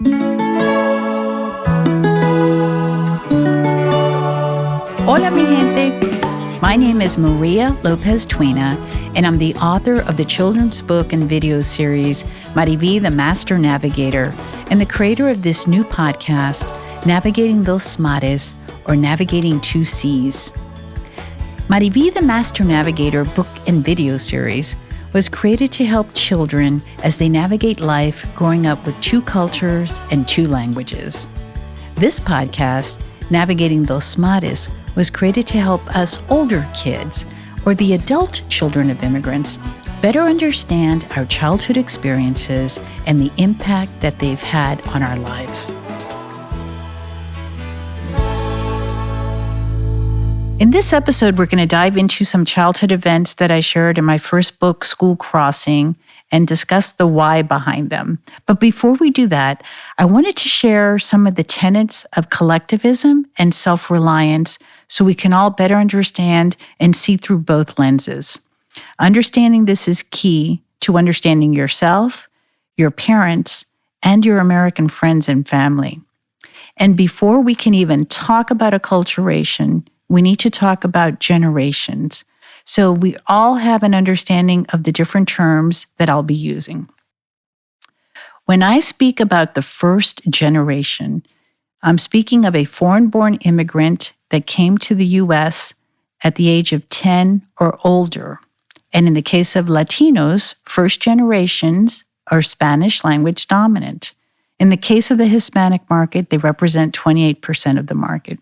Hola, mi gente. My name is Maria Lopez Twena, and I'm the author of the children's book and video series, MariVi the Master Navigator, and the creator of this new podcast, Navigating Dos Mares, or Navigating Two Seas. MariVi the Master Navigator book and video series was created to help children as they navigate life growing up with two cultures and two languages. This podcast, Navigating Dos Mares, was created to help us older kids, or the adult children of immigrants, better understand our childhood experiences and the impact that they've had on our lives. In this episode, we're going to dive into some childhood events that I shared in my first book, School Crossing, and discuss the why behind them. But before we do that, I wanted to share some of the tenets of collectivism and self-reliance so we can all better understand and see through both lenses. Understanding this is key to understanding yourself, your parents, and your American friends and family. And before we can even talk about acculturation, we need to talk about generations, so we all have an understanding of the different terms that I'll be using. When I speak about the first generation, I'm speaking of a foreign-born immigrant that came to the U.S. at the age of 10 or older. And in the case of Latinos, first generations are Spanish language dominant. In the case of the Hispanic market, they represent 28% of the market.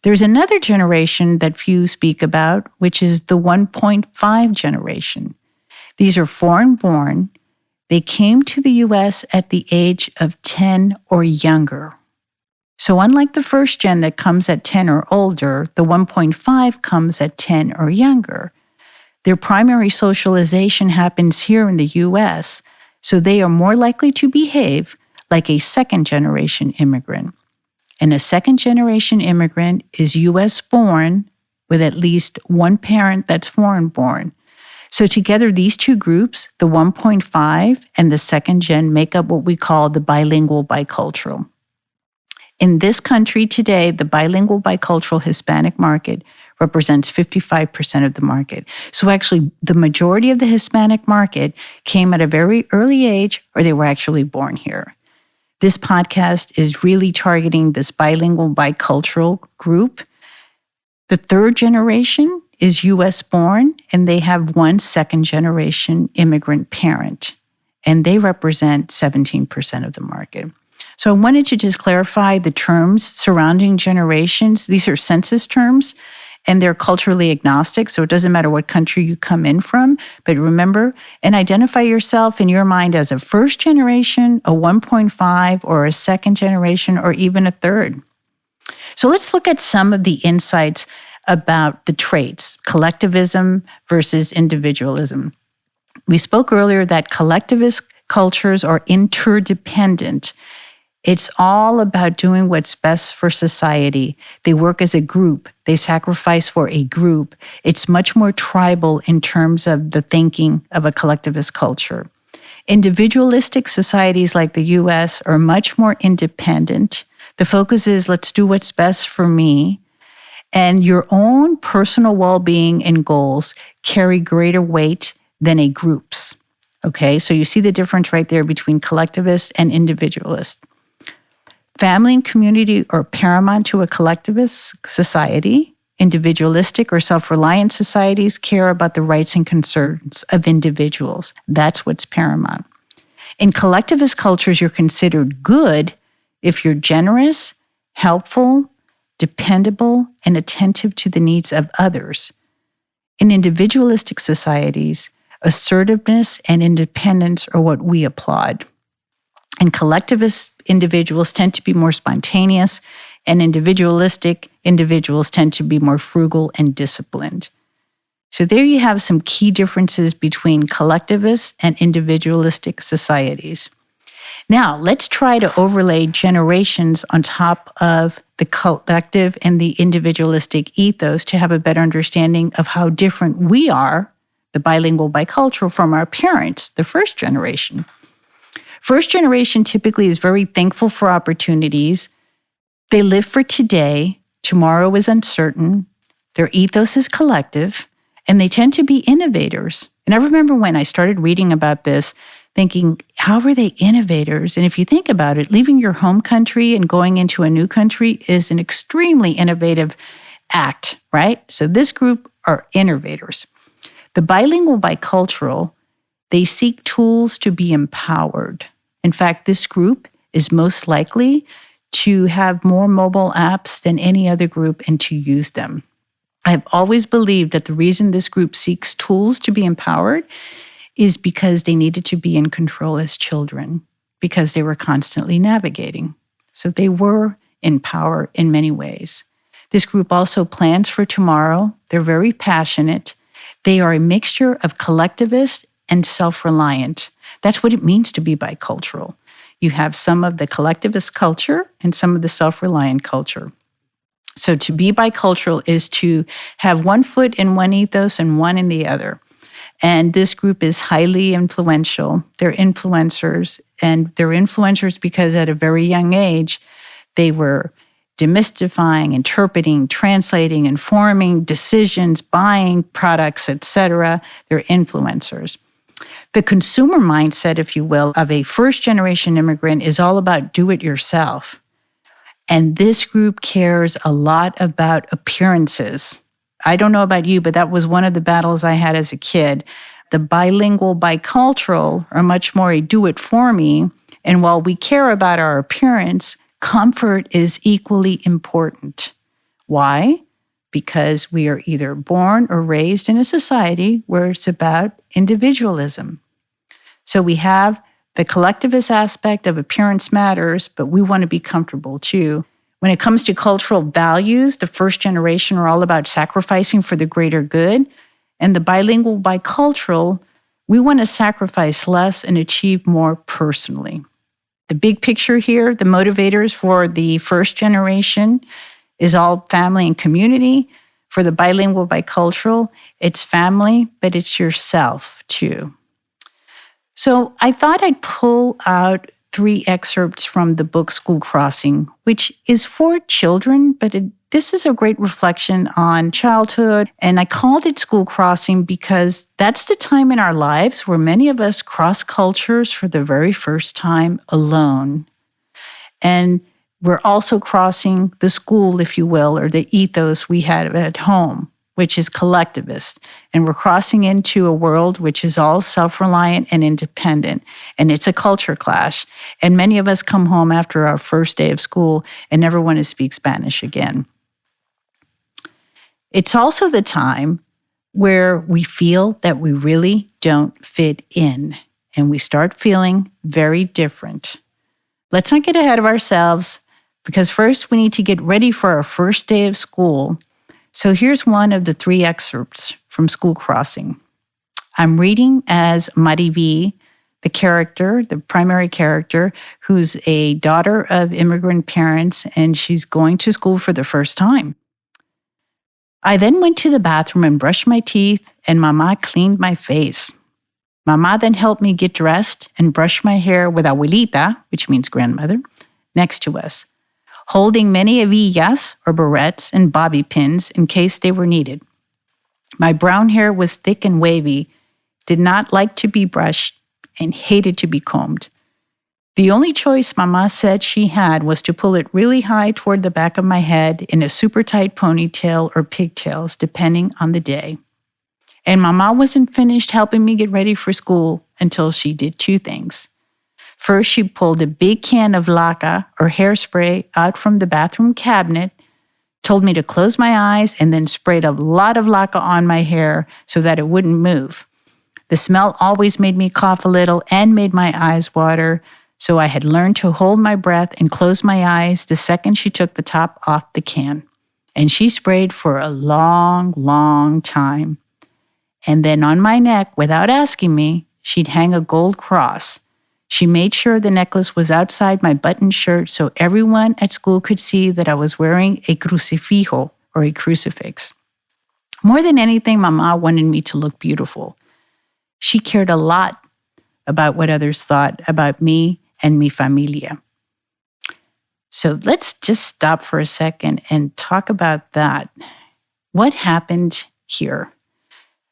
There's another generation that few speak about, which is the 1.5 generation. These are foreign-born. They came to the U.S. at the age of 10 or younger. So unlike the first gen that comes at 10 or older, the 1.5 comes at 10 or younger. Their primary socialization happens here in the U.S., so they are more likely to behave like a second-generation immigrant. And a second-generation immigrant is U.S.-born with at least one parent that's foreign-born. So together, these two groups, the 1.5 and the second-gen, make up what we call the bilingual bicultural. In this country today, the bilingual bicultural Hispanic market represents 55% of the market. So actually, the majority of the Hispanic market came at a very early age, or they were actually born here. This podcast is really targeting this bilingual bicultural group. The third generation is U.S. born, and they have one second generation immigrant parent, and they represent 17% of the market. So I wanted to just clarify the terms surrounding generations. These are census terms, and they're culturally agnostic, so it doesn't matter what country you come in from. But remember and identify yourself in your mind as a first generation, a 1.5, or a second generation, or even a third. So let's look at some of the insights about the traits, collectivism versus individualism. We spoke earlier that collectivist cultures are interdependent. It's all about doing what's best for society. They work as a group. They sacrifice for a group. It's much more tribal in terms of the thinking of a collectivist culture. Individualistic societies like the U.S. are much more independent. The focus is, let's do what's best for me. And your own personal well-being and goals carry greater weight than a group's. Okay, so you see the difference right there between collectivist and individualist. Family and community are paramount to a collectivist society. Individualistic or self-reliant societies care about the rights and concerns of individuals. That's what's paramount. In collectivist cultures, you're considered good if you're generous, helpful, dependable, and attentive to the needs of others. In individualistic societies, assertiveness and independence are what we applaud. And collectivist individuals tend to be more spontaneous, and individualistic individuals tend to be more frugal and disciplined. So there you have some key differences between collectivist and individualistic societies. Now, let's try to overlay generations on top of the collective and the individualistic ethos to have a better understanding of how different we are, the bilingual bicultural, from our parents, the first generation. First generation typically is very thankful for opportunities. They live for today. Tomorrow is uncertain. Their ethos is collective, and they tend to be innovators. And I remember when I started reading about this, thinking, how are they innovators? And if you think about it, leaving your home country and going into a new country is an extremely innovative act, right? So this group are innovators. The bilingual bicultural, they seek tools to be empowered. In fact, this group is most likely to have more mobile apps than any other group and to use them. I've always believed that the reason this group seeks tools to be empowered is because they needed to be in control as children, because they were constantly navigating. So they were in power in many ways. This group also plans for tomorrow. They're very passionate. They are a mixture of collectivist and self-reliant. That's what it means to be bicultural. You have some of the collectivist culture and some of the self-reliant culture. So to be bicultural is to have one foot in one ethos and one in the other. And this group is highly influential. They're influencers, and they're influencers because at a very young age, they were demystifying, interpreting, translating, informing decisions, buying products, etc. They're influencers. The consumer mindset, if you will, of a first-generation immigrant is all about do-it-yourself. And this group cares a lot about appearances. I don't know about you, but that was one of the battles I had as a kid. The bilingual bicultural are much more a do-it-for-me. And while we care about our appearance, comfort is equally important. Why? Because we are either born or raised in a society where it's about individualism. So we have the collectivist aspect of appearance matters, but we want to be comfortable too. When it comes to cultural values, the first generation are all about sacrificing for the greater good. And the bilingual bicultural, we want to sacrifice less and achieve more personally. The big picture here, the motivators for the first generation is all family and community. For the bilingual bicultural, it's family, but it's yourself too. So I thought I'd pull out 3 excerpts from the book School Crossing, which is for children, but this is a great reflection on childhood. And I called it School Crossing because that's the time in our lives where many of us cross cultures for the very first time alone. And we're also crossing the school, if you will, or the ethos we had at home, which is collectivist. And we're crossing into a world which is all self-reliant and independent. And it's a culture clash. And many of us come home after our first day of school and never want to speak Spanish again. It's also the time where we feel that we really don't fit in. And we start feeling very different. Let's not get ahead of ourselves, because first we need to get ready for our first day of school. So here's one of the 3 excerpts from School Crossing. I'm reading as MariVi, the character, the primary character, who's a daughter of immigrant parents, and she's going to school for the first time. I then went to the bathroom and brushed my teeth, and Mama cleaned my face. Mama then helped me get dressed and brush my hair with abuelita, which means grandmother, next to us, holding many hebillas or barrettes and bobby pins in case they were needed. My brown hair was thick and wavy, did not like to be brushed, and hated to be combed. The only choice Mama said she had was to pull it really high toward the back of my head in a super tight ponytail or pigtails, depending on the day. And Mama wasn't finished helping me get ready for school until she did 2 things. First, she pulled a big can of laca or hairspray out from the bathroom cabinet, told me to close my eyes, and then sprayed a lot of laca on my hair so that it wouldn't move. The smell always made me cough a little and made my eyes water, so I had learned to hold my breath and close my eyes the second she took the top off the can. And she sprayed for a long, long time. And then on my neck, without asking me, she'd hang a gold cross. She made sure the necklace was outside my buttoned shirt so everyone at school could see that I was wearing a crucifijo, or a crucifix. More than anything, Mama wanted me to look beautiful. She cared a lot about what others thought about me and mi familia. So let's just stop for a second and talk about that. What happened here?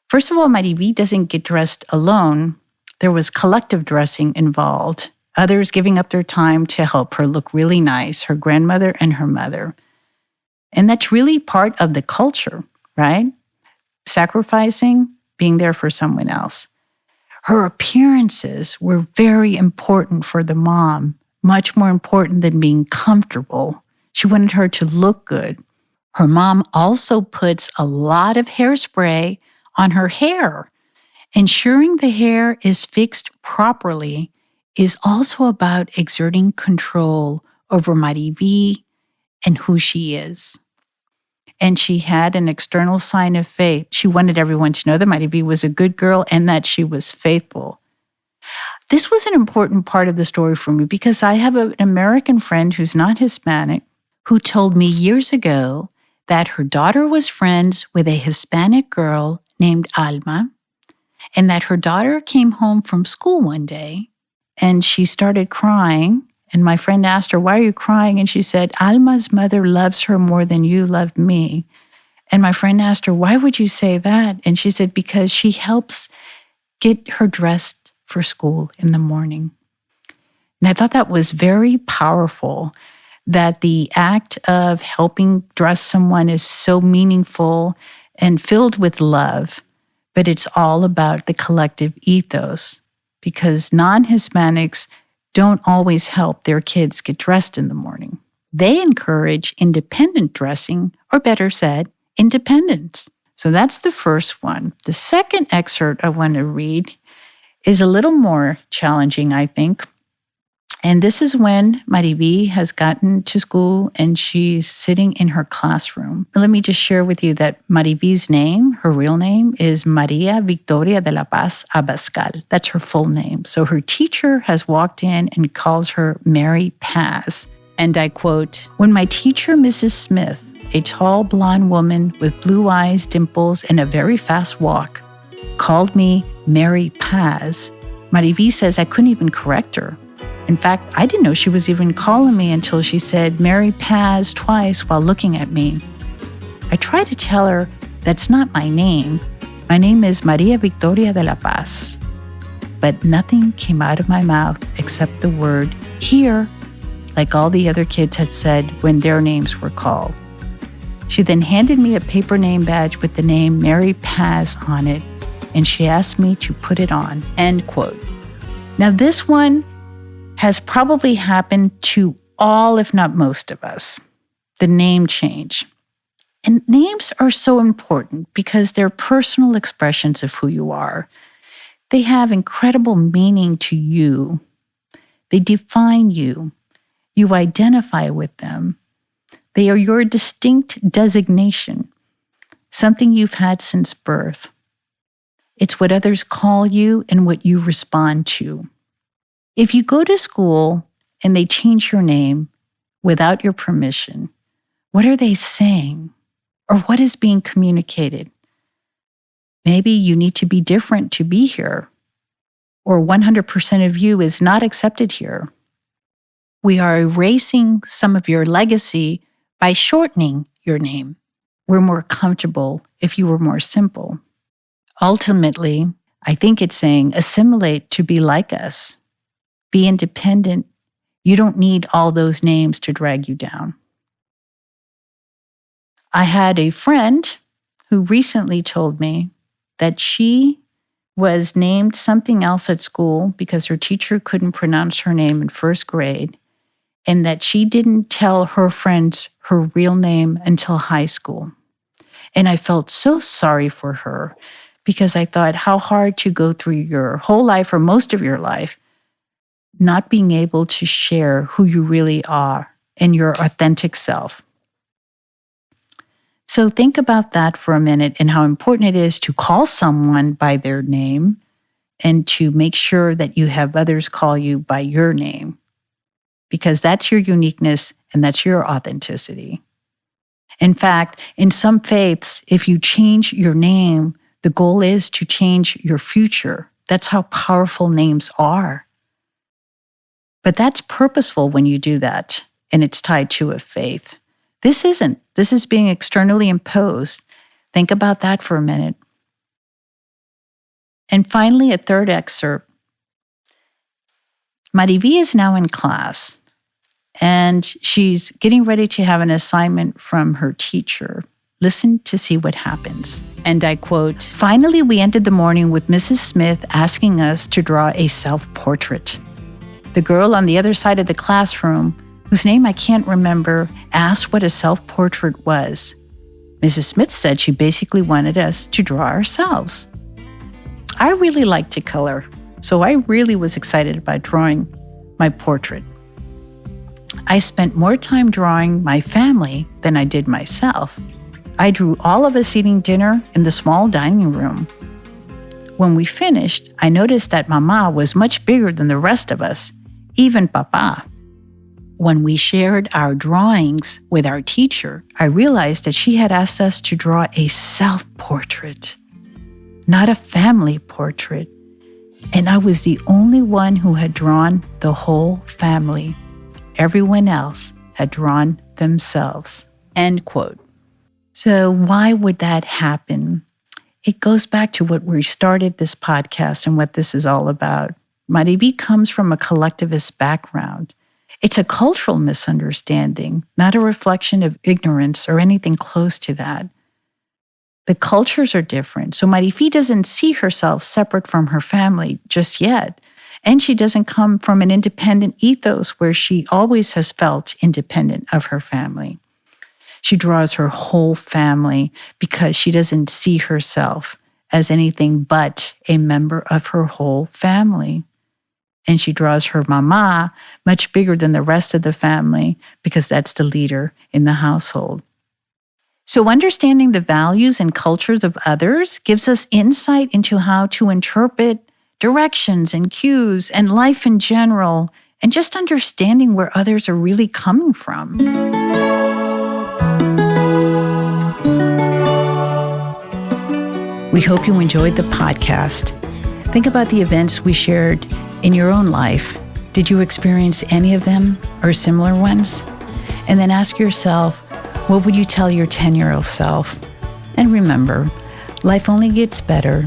First of all, MariVi doesn't get dressed alone. There was collective dressing involved, others giving up their time to help her look really nice, her grandmother and her mother. And that's really part of the culture, right? Sacrificing, being there for someone else. Her appearances were very important for the mom, much more important than being comfortable. She wanted her to look good. Her mom also puts a lot of hairspray on her hair. Ensuring the hair is fixed properly is also about exerting control over MariVi and who she is. And she had an external sign of faith. She wanted everyone to know that MariVi was a good girl and that she was faithful. This was an important part of the story for me because I have an American friend who's not Hispanic who told me years ago that her daughter was friends with a Hispanic girl named Alma, and that her daughter came home from school one day and she started crying. And my friend asked her, "Why are you crying?" And she said, "Alma's mother loves her more than you love me." And my friend asked her, "Why would you say that?" And she said, "Because she helps get her dressed for school in the morning." And I thought that was very powerful, that the act of helping dress someone is so meaningful and filled with love, but it's all about the collective ethos, because non-Hispanics don't always help their kids get dressed in the morning. They encourage independent dressing, or better said, independence. So that's the first one. The second excerpt I want to read is a little more challenging, I think. And this is when MariVi has gotten to school and she's sitting in her classroom. Let me just share with you that MariVi's name, her real name, is Maria Victoria de la Paz Abascal. That's her full name. So her teacher has walked in and calls her Mary Paz. And I quote, "When my teacher, Mrs. Smith, a tall blonde woman with blue eyes, dimples, and a very fast walk, called me Mary Paz, MariVi says I couldn't even correct her. In fact, I didn't know she was even calling me until she said Mary Paz twice while looking at me. I tried to tell her that's not my name. My name is Maria Victoria de la Paz. But nothing came out of my mouth except the word here, like all the other kids had said when their names were called. She then handed me a paper name badge with the name Mary Paz on it, and she asked me to put it on." End quote. Now, this one has probably happened to all, if not most of us, the name change. And names are so important because they're personal expressions of who you are. They have incredible meaning to you. They define you. You identify with them. They are your distinct designation, something you've had since birth. It's what others call you and what you respond to. If you go to school and they change your name without your permission, what are they saying? Or what is being communicated? Maybe you need to be different to be here, or 100% of you is not accepted here. We are erasing some of your legacy by shortening your name. We're more comfortable if you were more simple. Ultimately, I think it's saying assimilate to be like us. Be independent. You don't need all those names to drag you down. I had a friend who recently told me that she was named something else at school because her teacher couldn't pronounce her name in first grade, and that she didn't tell her friends her real name until high school. And I felt so sorry for her because I thought how hard to go through your whole life or most of your life not being able to share who you really are and your authentic self. So think about that for a minute and how important it is to call someone by their name and to make sure that you have others call you by your name, because that's your uniqueness and that's your authenticity. In fact, in some faiths, if you change your name, the goal is to change your future. That's how powerful names are. But that's purposeful when you do that, and it's tied to a faith. This isn't. This is being externally imposed. Think about that for a minute. And finally, a third excerpt. MariVi is now in class, and she's getting ready to have an assignment from her teacher. Listen to see what happens. And I quote, "Finally, we ended the morning with Mrs. Smith asking us to draw a self-portrait. The girl on the other side of the classroom, whose name I can't remember, asked what a self-portrait was. Mrs. Smith said she basically wanted us to draw ourselves. I really like to color, so I really was excited about drawing my portrait. I spent more time drawing my family than I did myself. I drew all of us eating dinner in the small dining room. When we finished, I noticed that Mama was much bigger than the rest of us, even Papa. When we shared our drawings with our teacher, I realized that she had asked us to draw a self-portrait, not a family portrait. And I was the only one who had drawn the whole family. Everyone else had drawn themselves." End quote. So why would that happen? It goes back to what we started this podcast and what this is all about. MariVi comes from a collectivist background. It's a cultural misunderstanding, not a reflection of ignorance or anything close to that. The cultures are different. So MariVi doesn't see herself separate from her family just yet. And she doesn't come from an independent ethos where she always has felt independent of her family. She draws her whole family because she doesn't see herself as anything but a member of her whole family. And she draws her mama much bigger than the rest of the family because that's the leader in the household. So understanding the values and cultures of others gives us insight into how to interpret directions and cues and life in general, and just understanding where others are really coming from. We hope you enjoyed the podcast. Think about the events we shared in your own life. Did you experience any of them or similar ones? And then ask yourself, what would you tell your 10-year-old self? And remember, life only gets better.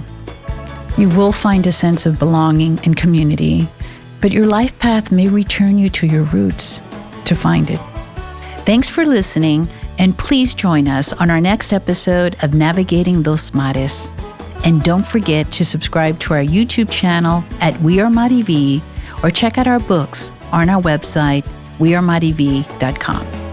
You will find a sense of belonging and community, but your life path may return you to your roots to find it. Thanks for listening, and please join us on our next episode of Navigating Dos Mares. And don't forget to subscribe to our YouTube channel at We Are MariVi, or check out our books on our website, wearemarivi.com.